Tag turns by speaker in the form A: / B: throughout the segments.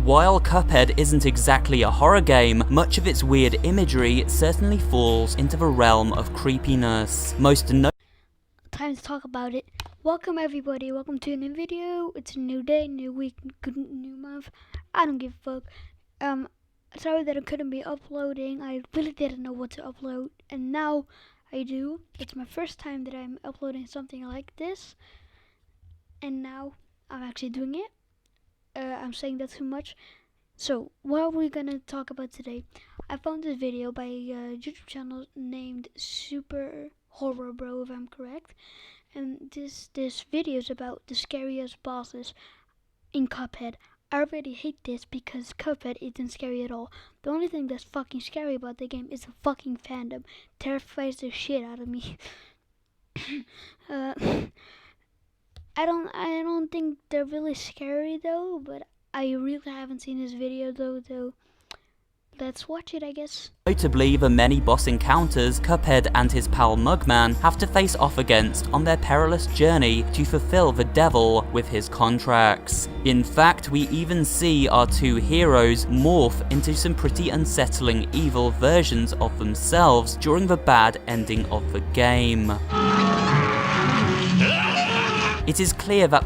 A: While Cuphead isn't exactly a horror game, much of its weird imagery certainly falls into the realm of creepiness.
B: Time to talk about it. Welcome everybody, welcome to a new video. It's a new day, new week, new month. I don't give a fuck. Sorry that I couldn't be uploading. I really didn't know what to upload, and now I do. It's my first time that I'm uploading something like this, and now I'm actually doing it. I'm saying that too much. So, what are we gonna talk about today? I found this video by a YouTube channel named Super Horror Bro, if I'm correct. And this video is about the scariest bosses in Cuphead. I already hate this because Cuphead isn't scary at all. The only thing that's fucking scary about the game is the fucking fandom. Terrifies the shit out of me. I don't think they're really scary though, but I really haven't seen this video though. Let's watch it, I guess.
A: Notably, the many boss encounters Cuphead and his pal Mugman have to face off against on their perilous journey to fulfill the devil with his contracts. In fact, we even see our two heroes morph into some pretty unsettling evil versions of themselves during the bad ending of the game. It is clear that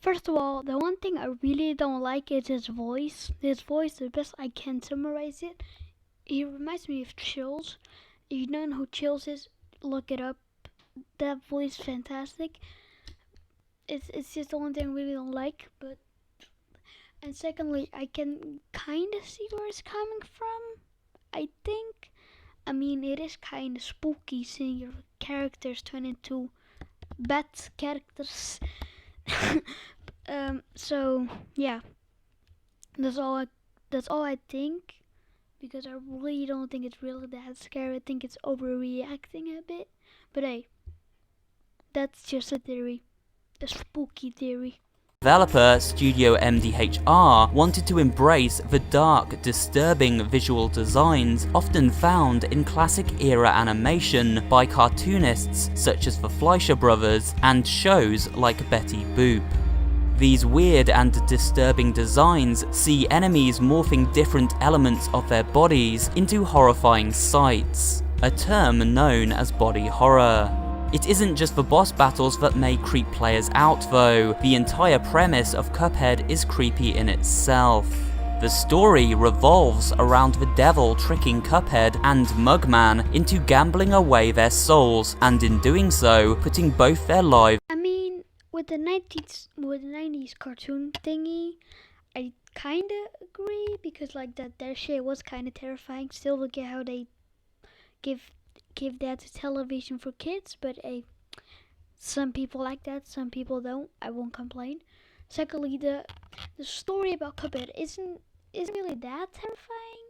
B: First of all, the one thing I really don't like is his voice. His voice, the best I can summarize it, he reminds me of Chills. If you don't know who Chills is, look it up. That voice is fantastic. It's just the one thing I really don't like. And secondly, I can kind of see where it's coming from, I think. I mean, it is kind of spooky seeing your characters turn into bad characters. So yeah, that's all I think, because I really don't think it's really that scary. I think it's overreacting a bit, but hey, that's just a theory, a spooky theory.
A: Developer Studio MDHR wanted to embrace the dark, disturbing visual designs often found in classic era animation by cartoonists such as the Fleischer Brothers and shows like Betty Boop. These weird and disturbing designs see enemies morphing different elements of their bodies into horrifying sights, a term known as body horror. It isn't just the boss battles that may creep players out though. The entire premise of Cuphead is creepy in itself. The story revolves around the devil tricking Cuphead and Mugman into gambling away their souls, and in doing so, putting both their lives.
B: I mean, with the 90s cartoon thingy, I kinda agree, because like that their shit was kinda terrifying. Still look at how they give that to television for kids, but hey, some people like that, some people don't. I won't complain. Secondly, the story about Cuphead isn't really that terrifying.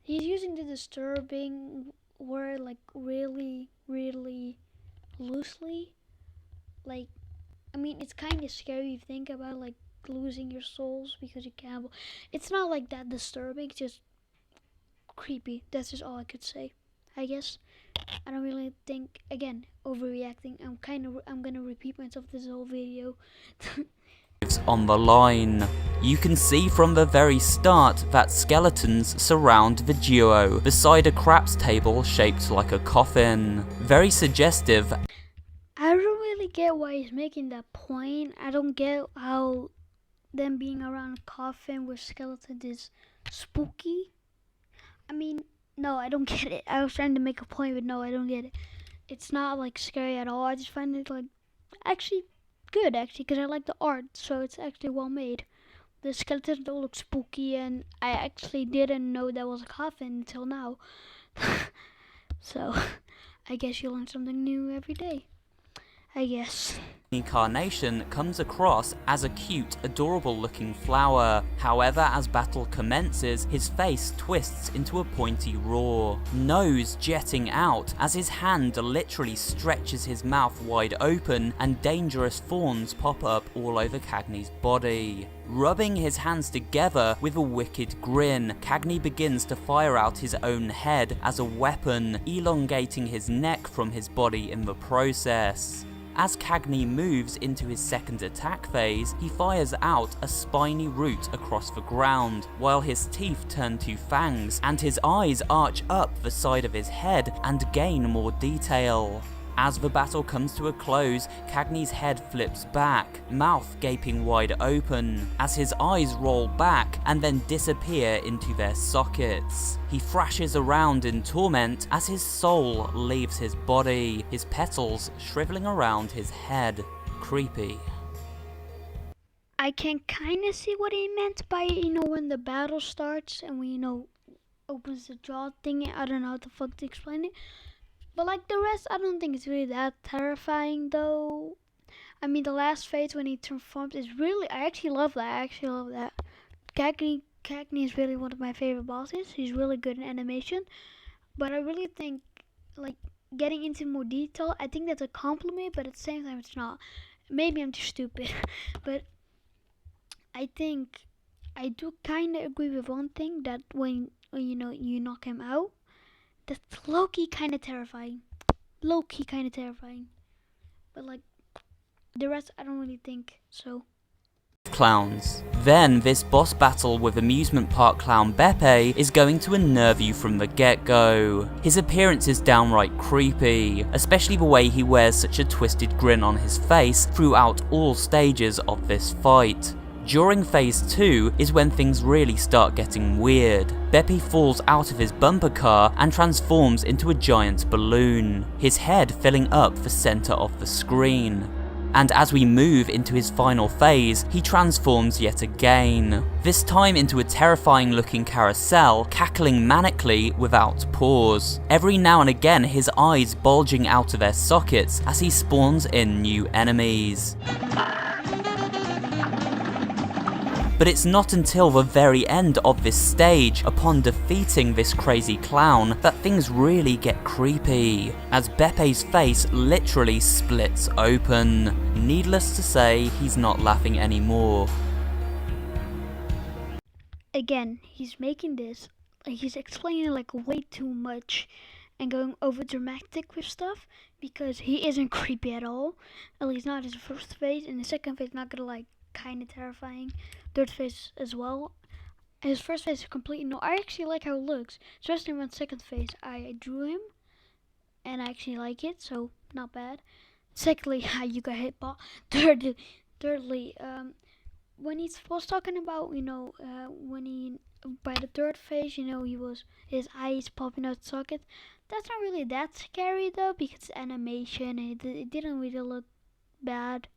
B: He's using the disturbing word like really loosely. Like, I mean, it's kind of scary if you think about like losing your souls because you gamble. It's not like that disturbing, it's just creepy. That's just all I could say, I guess. I don't really think, again, overreacting. I'm gonna repeat myself this whole video.
A: On the line. You can see from the very start that skeletons surround the duo beside a craps table shaped like a coffin. Very suggestive.
B: I don't really get why he's making that point. I don't get how them being around a coffin with skeletons is spooky. I mean, no, I don't get it. I was trying to make a point, but no, I don't get it. It's not like scary at all. I just find it like actually good, because I like the art, so it's actually well made. The skeletons don't look spooky, and I actually didn't know that was a coffin until now. So I guess you learn something new every day, I guess.
A: Carnation comes across as a cute, adorable looking flower. However, as battle commences, his face twists into a pointy roar, nose jetting out as his hand literally stretches his mouth wide open and dangerous thorns pop up all over Cagney's body. Rubbing his hands together with a wicked grin, Cagney begins to fire out his own head as a weapon, elongating his neck from his body in the process. As Cagney moves into his second attack phase, he fires out a spiny root across the ground, while his teeth turn to fangs and his eyes arch up the side of his head and gain more detail. As the battle comes to a close, Cagney's head flips back, mouth gaping wide open, as his eyes roll back and then disappear into their sockets. He thrashes around in torment as his soul leaves his body, his petals shriveling around his head. Creepy.
B: I can kind of see what he meant by, when the battle starts and we, opens the jaw thing. I don't know how the fuck to explain it. But like the rest, I don't think it's really that terrifying though. I mean, the last phase when he transforms is really, I actually love that. Cagney is really one of my favorite bosses. He's really good in animation. But I really think, like, getting into more detail, I think that's a compliment, but at the same time it's not. Maybe I'm too stupid. But I think I do kind of agree with one thing, that when you knock him out, that's low-key kind of terrifying. But like, the rest I don't really think so.
A: Clowns. Then this boss battle with amusement park clown Beppe is going to unnerve you from the get-go. His appearance is downright creepy, especially the way he wears such a twisted grin on his face throughout all stages of this fight. During phase 2 is when things really start getting weird. Beppe falls out of his bumper car and transforms into a giant balloon, his head filling up the center of the screen. And as we move into his final phase, he transforms yet again, this time into a terrifying looking carousel, cackling manically without pause. Every now and again his eyes bulging out of their sockets as he spawns in new enemies. But it's not until the very end of this stage, upon defeating this crazy clown, that things really get creepy, as Beppe's face literally splits open. Needless to say, he's not laughing anymore.
B: Again, he's making this, he's explaining like way too much and going over dramatic with stuff, because he isn't creepy at all. At least not his first phase, and the second phase not gonna like kind of terrifying. Third phase as well. His first phase is completely no. I actually like how it looks, especially when second phase I drew him, and I actually like it, so not bad. Secondly, you got hit, but thirdly, when he was talking about, when he by the third phase, he was his eyes popping out sockets. That's not really that scary though, because it's animation and it didn't really look bad.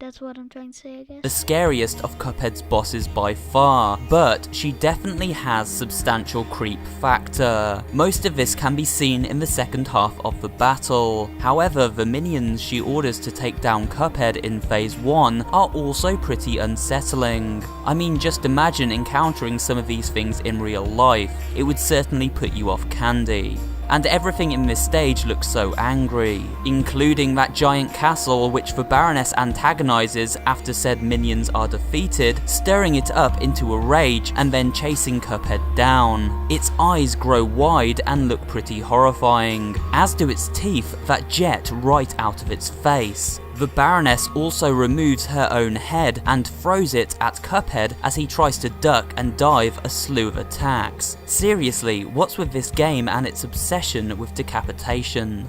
B: That's what I'm trying to say, I guess.
A: The scariest of Cuphead's bosses by far, but she definitely has substantial creep factor. Most of this can be seen in the second half of the battle. However, the minions she orders to take down Cuphead in phase 1 are also pretty unsettling. I mean, just imagine encountering some of these things in real life. It would certainly put you off candy. And everything in this stage looks so angry, including that giant castle which the Baroness antagonizes after said minions are defeated, stirring it up into a rage and then chasing Cuphead down. Its eyes grow wide and look pretty horrifying, as do its teeth that jet right out of its face. The Baroness also removes her own head and throws it at Cuphead as he tries to duck and dive a slew of attacks. Seriously, what's with this game and its obsession with decapitation?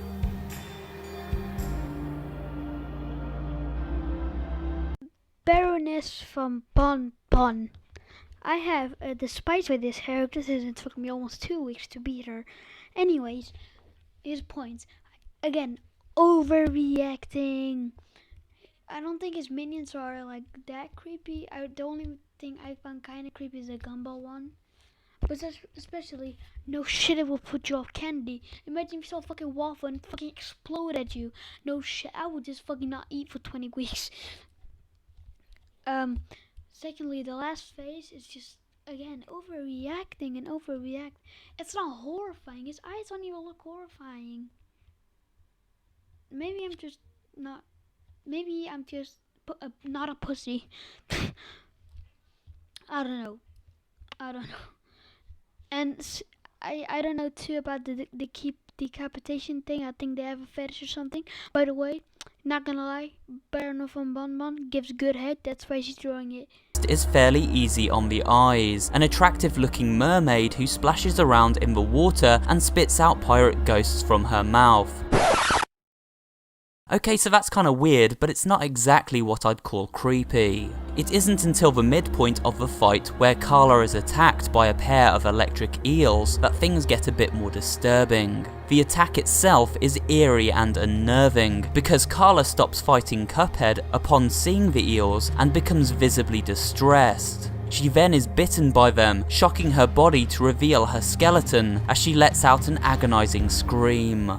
B: Baroness from Bon Bon. I have, despite with this character, it took me almost 2 weeks to beat her. Anyways, his points. Again, overreacting. I don't think his minions are like that creepy. The only thing I found kind of creepy is the gumball one. But especially, no shit, it will put you off candy. Imagine if you saw a fucking waffle and fucking explode at you. No shit, I would just fucking not eat for 20 weeks. Secondly, the last phase is just, again, overreacting. It's not horrifying. His eyes don't even look horrifying. Maybe I'm just not a pussy. I don't know. And I don't know too about the decapitation thing. I think they have a fetish or something. By the way, not gonna lie, Baron von Bon Bon gives good head. That's why she's drawing it.
A: Is fairly easy on the eyes. An attractive looking mermaid who splashes around in the water and spits out pirate ghosts from her mouth. Okay, so that's kinda weird, but it's not exactly what I'd call creepy. It isn't until the midpoint of the fight, where Carla is attacked by a pair of electric eels, that things get a bit more disturbing. The attack itself is eerie and unnerving, because Carla stops fighting Cuphead upon seeing the eels and becomes visibly distressed. She then is bitten by them, shocking her body to reveal her skeleton as she lets out an agonizing scream.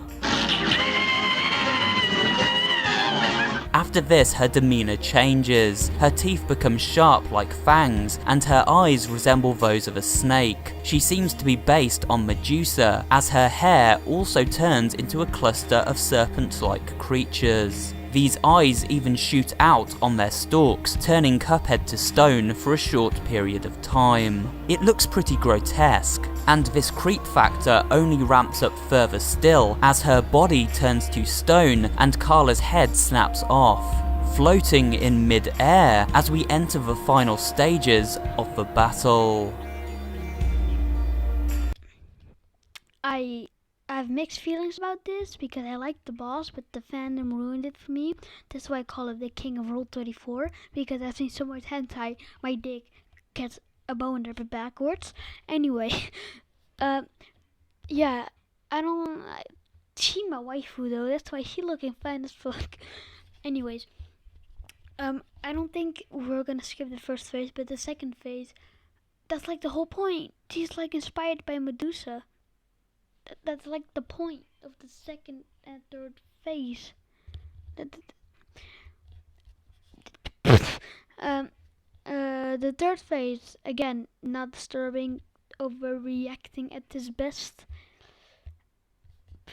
A: After this, her demeanor changes. Her teeth become sharp like fangs, and her eyes resemble those of a snake. She seems to be based on Medusa, as her hair also turns into a cluster of serpent-like creatures. These eyes even shoot out on their stalks, turning Cuphead to stone for a short period of time. It looks pretty grotesque, and this creep factor only ramps up further still as her body turns to stone and Carla's head snaps off, floating in mid-air as we enter the final stages of the battle.
B: I have mixed feelings about this because I like the boss, but the fandom ruined it for me. That's why I call it the King of Roll 34, because I've seen so much hentai, my dick gets a boner but backwards. Anyway, yeah, she my waifu though, that's why she looking fine as fuck. Anyways, I don't think we're gonna skip the first phase, but the second phase, that's like the whole point. She's like inspired by Medusa. That's like the point of the second and third phase. The third phase, again, not disturbing, overreacting at his best.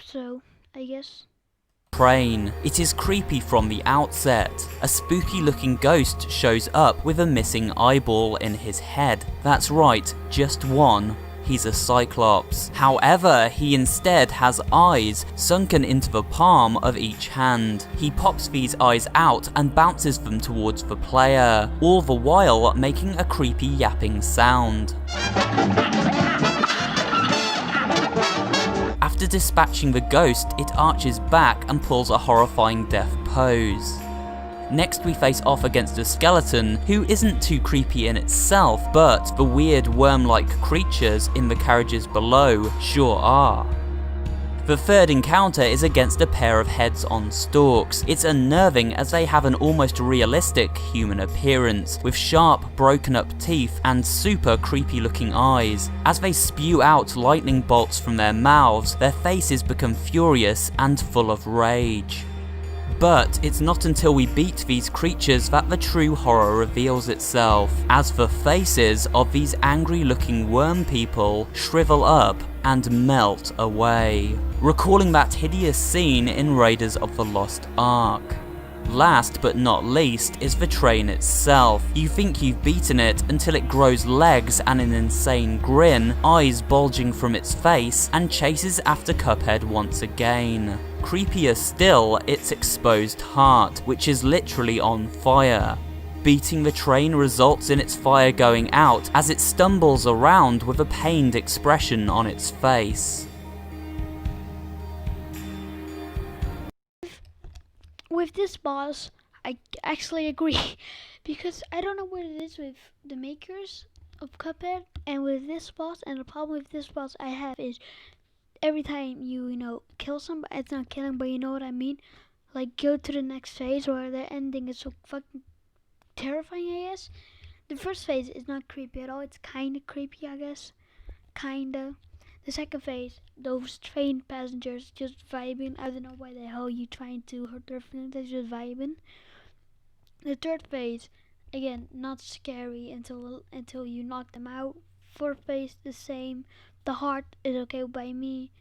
B: So, I guess.
A: Train. It is creepy from the outset. A spooky looking ghost shows up with a missing eyeball in his head. That's right, just one. He's a Cyclops. However, he instead has eyes sunken into the palm of each hand. He pops these eyes out and bounces them towards the player, all the while making a creepy yapping sound. After dispatching the ghost, it arches back and pulls a horrifying death pose. Next we face off against a skeleton, who isn't too creepy in itself, but the weird worm-like creatures in the carriages below sure are. The third encounter is against a pair of heads on stalks. It's unnerving as they have an almost realistic human appearance, with sharp, broken up teeth and super creepy looking eyes. As they spew out lightning bolts from their mouths, their faces become furious and full of rage. But it's not until we beat these creatures that the true horror reveals itself, as the faces of these angry looking worm people shrivel up and melt away, recalling that hideous scene in Raiders of the Lost Ark. Last but not least is the train itself. You think you've beaten it until it grows legs and an insane grin, eyes bulging from its face, and chases after Cuphead once again. Creepier still, its exposed heart, which is literally on fire. Beating the train results in its fire going out as it stumbles around with a pained expression on its face.
B: With this boss, I actually agree, because I don't know what it is with the makers of Cuphead and with this boss, and the problem with this boss I have is every time you kill somebody, it's not killing, but you know what I mean, like go to the next phase where the ending is so fucking terrifying, I guess. The first phase is not creepy at all, it's kinda creepy, I guess, kinda. The second phase, those train passengers just vibing. I don't know why the hell you trying to hurt their feelings, they're just vibing. The third phase, again, not scary until you knock them out. Fourth phase, the same. The heart is okay by me,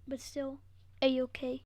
B: but still a-okay.